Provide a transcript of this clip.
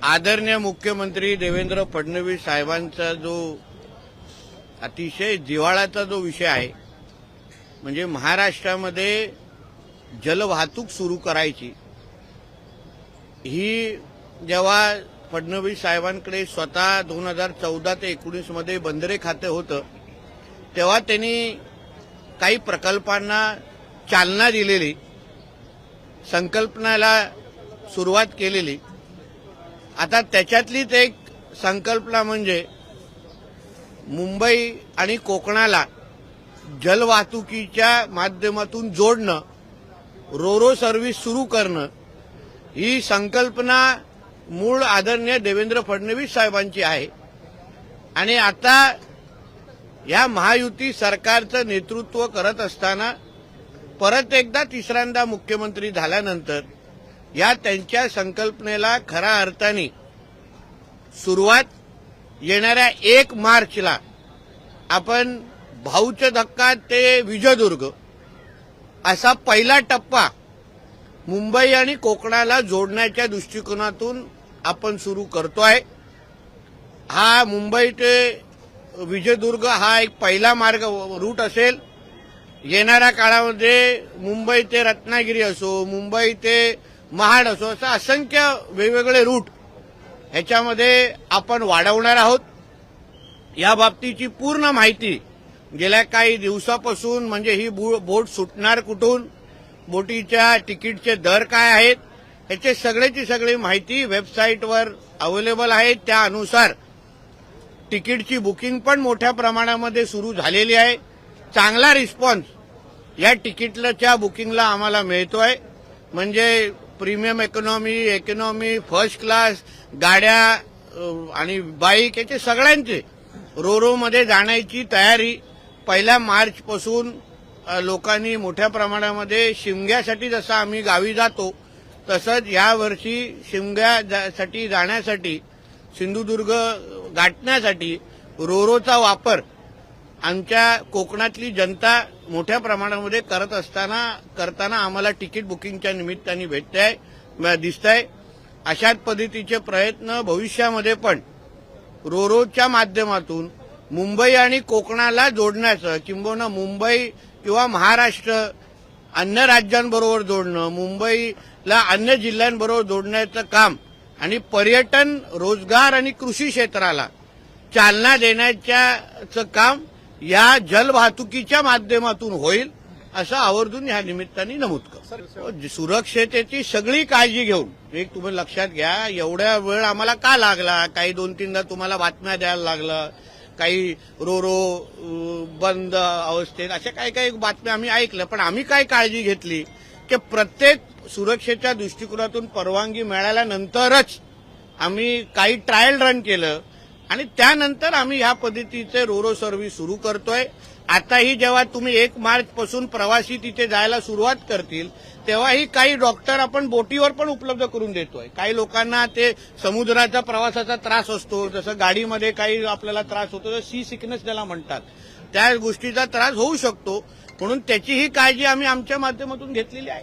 आदरणीय मुख्यमंत्री देवेंद्र फडणवीस साहेबांचा जो अतिशय जिव्हाळ्याचा जो विषय आहे, म्हणजे महाराष्ट्रामध्ये जलवाहतूक सुरू करायची, ही जेव्हा फडणवीस साहेबांकडे स्वतः 2014 ते 19 मध्ये बंदरे खाते होतं, तेव्हा त्यांनी काही प्रकल्पांना चालना दिलेली, संकल्पनाला सुरुवात केलेली. आता त्याच्यातलीच एक संकल्पना म्हणजे मुंबई आणि कोकणाला जलवाहतुकीच्या माध्यमातून जोडणं, रोरो सर्व्हिस सुरू करणं. ही संकल्पना मूळ आदरणीय देवेंद्र फडणवीस साहेबांची आहे. आणि आता या महायुती सरकारचं नेतृत्व करत असताना परत एकदा तिसऱ्यांदा मुख्यमंत्री झाल्यानंतर या त्यांच्या संकल्पनेला खऱ्या अर्थाने सुरुवात येणाऱ्या 1 मार्चला आपण भाऊचा धक्का ते विजयदुर्ग असा पहिला टप्पा मुंबई आणि कोकणाला जोडण्याच्या दृष्टिकोनातून आपण सुरू करतोय. हा मुंबई ते विजयदुर्ग हा एक पहिला मार्ग रूट असेल. येणाऱ्या काळामध्ये मुंबई ते रत्नागिरी असो, मुंबई ते महाड असो, असं असंख्य वेगवेगळे रूट ह्याच्यामध्ये आपण वाढवणार आहोत. या बाबतीची पूर्ण माहिती गेल्या काही दिवसापासून, म्हणजे ही बोट सुटणार कुठून, बोटीच्या तिकीटचे दर काय आहेत, ह्याचे सगळ्याची सगळी माहिती वेबसाईटवर अवेलेबल आहे. त्यानुसार तिकीटची बुकिंग पण मोठ्या प्रमाणामध्ये सुरू झालेली आहे. चांगला रिस्पॉन्स या तिकीटच्या बुकिंगला आम्हाला मिळतोय. म्हणजे प्रीमियम इकॉनॉमी, फर्स्ट क्लास गाड्या आणि बाईक याचे सगळ्यांचे रोरोमध्ये जाण्याची तयारी 1 मार्चपासून लोकांनी मोठ्या प्रमाणामध्ये शिमग्यासाठी, जसं आम्ही गावी जातो तसंच यावर्षी शिमग्यासाठी जाण्यासाठी, सिंधुदुर्ग गाठण्यासाठी रोरोचा वापर आमच्या कोकणातली जनता मोठ्या प्रमाणामध्ये करताना आम्हाला तिकीट बुकिंगच्या निमित्ताने दिसतंय. अशाच पद्धतीचे प्रयत्न भविष्यामध्ये पण रोरोच्या माध्यमातून मुंबई आणि कोकणाला जोडण्याचं, किंबहुना मुंबई किंवा महाराष्ट्र अन्य राज्यांबरोबर जोडणं, मुंबईला अन्य जिल्ह्यांबरोबर जोडण्याचं काम आणि पर्यटन, रोजगार आणि कृषी क्षेत्राला चालना देण्याचं काम या जलवाहतुकीच्या माध्यमातून होईल, असं आवर्जून या निमित्ताने नमूद करतो. सुरक्षतेची सगळी काळजी घेऊन, एक तुम्ही लक्षात घ्या, एवढ्या वेळ आम्हाला का लागला, काही 2-3दा तुम्हाला बातम्या द्यायला लागलं, काही रोरो बंद अवस्थेत, अशा काही बातम्या आम्ही ऐकल्या. पण आम्ही काय काळजी घेतली की प्रत्येक सुरक्षेच्या दृष्टिकोनातून परवानगी मिळाल्यानंतरच आम्ही काही ट्रायल रन केलं आणि त्यानंतर आम्ही ह्या पद्धतीचे रोरो सर्व्हिस सुरू करतोय. आताही जेव्हा तुम्ही 1 मार्चपासून प्रवासी तिथे जायला सुरुवात करतील, तेव्हाही काही डॉक्टर आपण बोटीवर पण उपलब्ध करून देतोय. काही लोकांना ते समुद्राचा प्रवासाचा त्रास असतो, जसं गाडीमध्ये काही आपल्याला त्रास होतो, सी सिकनेस ज्याला म्हणतात, त्या गोष्टीचा त्रास होऊ शकतो. म्हणून त्याचीही काळजी आम्ही आमच्या माध्यमातून घेतलेली आहे.